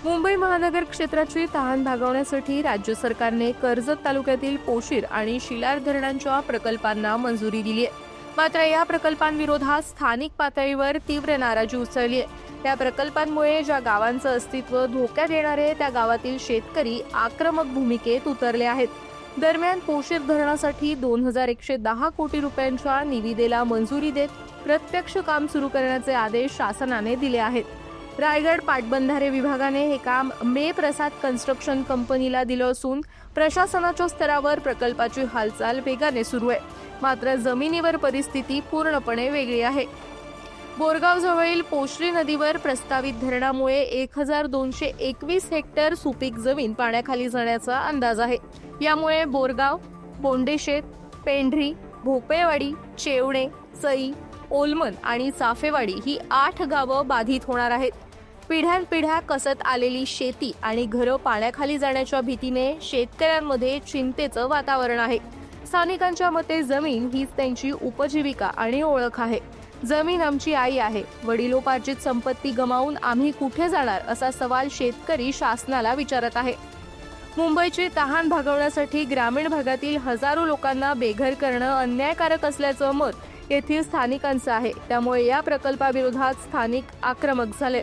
मुंबई महानगर क्षेत्राची तहान भागवण्यासाठी राज्य सरकारने कर्जत तालुक्यातील पोशीर आणि शिलार धरणांच्या प्रकल्पांना मंजुरी दिली आहे. मात्र या प्रकल्पांविरोधात स्थानिक पातळीवर तीव्र नाराजी उसळली आहे. या प्रकल्पांमुळे ज्या गावांचं अस्तित्व धोक्यात येणार आहे त्या गावातील शेतकरी आक्रमक भूमिकेत उतरले आहेत. दरम्यान पोशीर धरणासाठी 2110 कोटी रुपयांच्या निविदेला मंजुरी देत प्रत्यक्ष काम सुरू करण्याचे आदेश शासनाने दिले आहेत. रायगड पाटबंधारे विभागाने हे काम मे प्रसाद कन्स्ट्रक्शन कंपनीला दिलं असून प्रशासनाच्या स्तरावर प्रकल्पाची हालचाल वेगाने सुरू आहे. मात्र जमिनीवर परिस्थिती पूर्णपणे वेगळी आहे. बोरगाव जवळील पोशरी नदीवर प्रस्तावित धरणामुळे 1221 हेक्टर सुपीक जमीन पाण्याखाली जाण्याचा अंदाज आहे. यामुळे बोरगाव, बोंडेशेत, पेंढरी, भोपेवाडी, चेवणे, सई, ओलमन आणि चाफेवाडी ही 8 गावं बाधित होणार आहेत. पिढ्यानपिढ्या कसत आलेली शेती आणि घरं पाण्याखाली जाण्याच्या भीतीने शेतकऱ्यांमध्ये चिंतेचं वातावरण आहे. स्थानिकांच्या मते जमीन हीच त्यांची उपजीविका आणि ओळख आहे. जमीन आमची आई आहे. वडिलोपार्जित संपत्ती गमावून आम्ही कुठे जाणार असा सवाल शेतकरी शासनाला विचारत आहे. मुंबईची तहान भागवण्यासाठी ग्रामीण भागातील हजारो लोकांना बेघर करणं अन्यायकारक असल्याचं मत येथील स्थानिकांचं आहे. त्यामुळे या प्रकल्पाविरोधात स्थानिक आक्रमक झाले.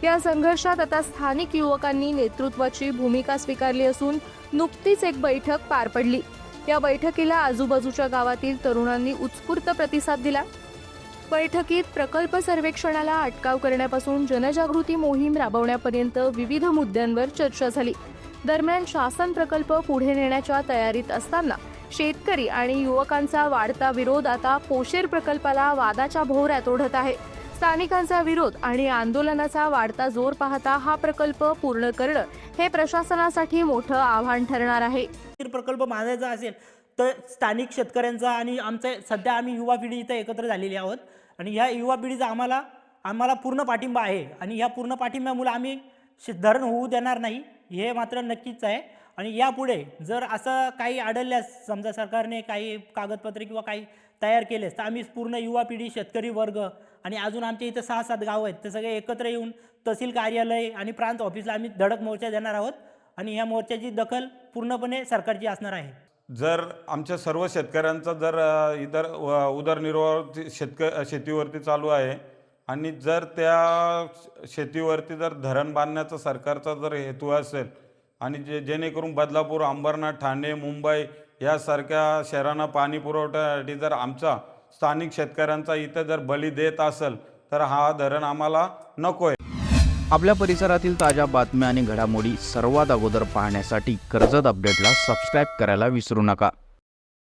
या संघर्षात आता स्थानिक युवकांनी नेतृत्वाची भूमिका स्वीकारली असून नुकतीच एक बैठक पार पडली. या बैठकीला आजूबाजूच्या गावातील तरुणांनी उत्स्फूर्त प्रतिसाद दिला. बैठकीत प्रकल्प सर्वेक्षणाला अटकाव करण्यापासून जनजागृती मोहीम राबवण्यापर्यंत विविध मुद्द्यांवर चर्चा झाली. दरम्यान शासन प्रकल्प पुढे नेण्याच्या तयारीत असताना शेतकरी आणि युवकांचा वाढता विरोध आता पोशेर प्रकल्पाला वादाच्या भोवऱ्यात ओढत आहे. स्थानिकांचा विरोध आणि आंदोलनाचा वाढता जोर पाहता हा प्रकल्प पूर्ण करणं हे प्रशासनासाठी मोठं आव्हान ठरणार आहे. प्रकल्प बांधायचा असेल तर स्थानिक शेतकऱ्यांचा आणि आमचा सध्या आम्ही युवा पिढी इथं एकत्र झालेली आहोत आणि ह्या युवा पिढीचा आम्हाला पूर्ण पाठिंबा आहे आणि ह्या पूर्ण पाठिंब्यामुळे आम्ही धरण होऊ देणार नाही हे मात्र नक्कीच आहे. आणि यापुढे जर असं काही आढळल्यास समजा सरकारने काही कागदपत्रे किंवा काही तयार केलेस तर आम्ही पूर्ण युवा पिढी, शेतकरी वर्ग आणि अजून आमच्या इथं 6-7 गाव आहेत ते सगळे एकत्र येऊन तहसील कार्यालय आणि प्रांत ऑफिसला आम्ही धडक मोर्चा देणार आहोत आणि ह्या मोर्चाची दखल पूर्णपणे सरकारची असणार आहे. जर आमच्या सर्व शेतकऱ्यांचा जर इतर उदरनिर्वाह शेतीवरती चालू आहे आणि जर त्या शेतीवरती जर धरण बांधण्याचा सरकारचा जर हेतू असेल आणि जेणेकरून बदलापूर, अंबरनाथ, ठाणे, मुंबई यासारख्या शहरांना पाणी पुरवठ्यासाठी जर आमचा स्थानिक शेतकऱ्यांचा इथं जर बळी देत असेल तर हा धरण आम्हाला नको आहे. आपल्या परिसरातील ताज्या बातम्या आणि घडामोडी सर्वात अगोदर पाहण्यासाठी कर्जत अपडेटला सबस्क्राईब करायला विसरू नका.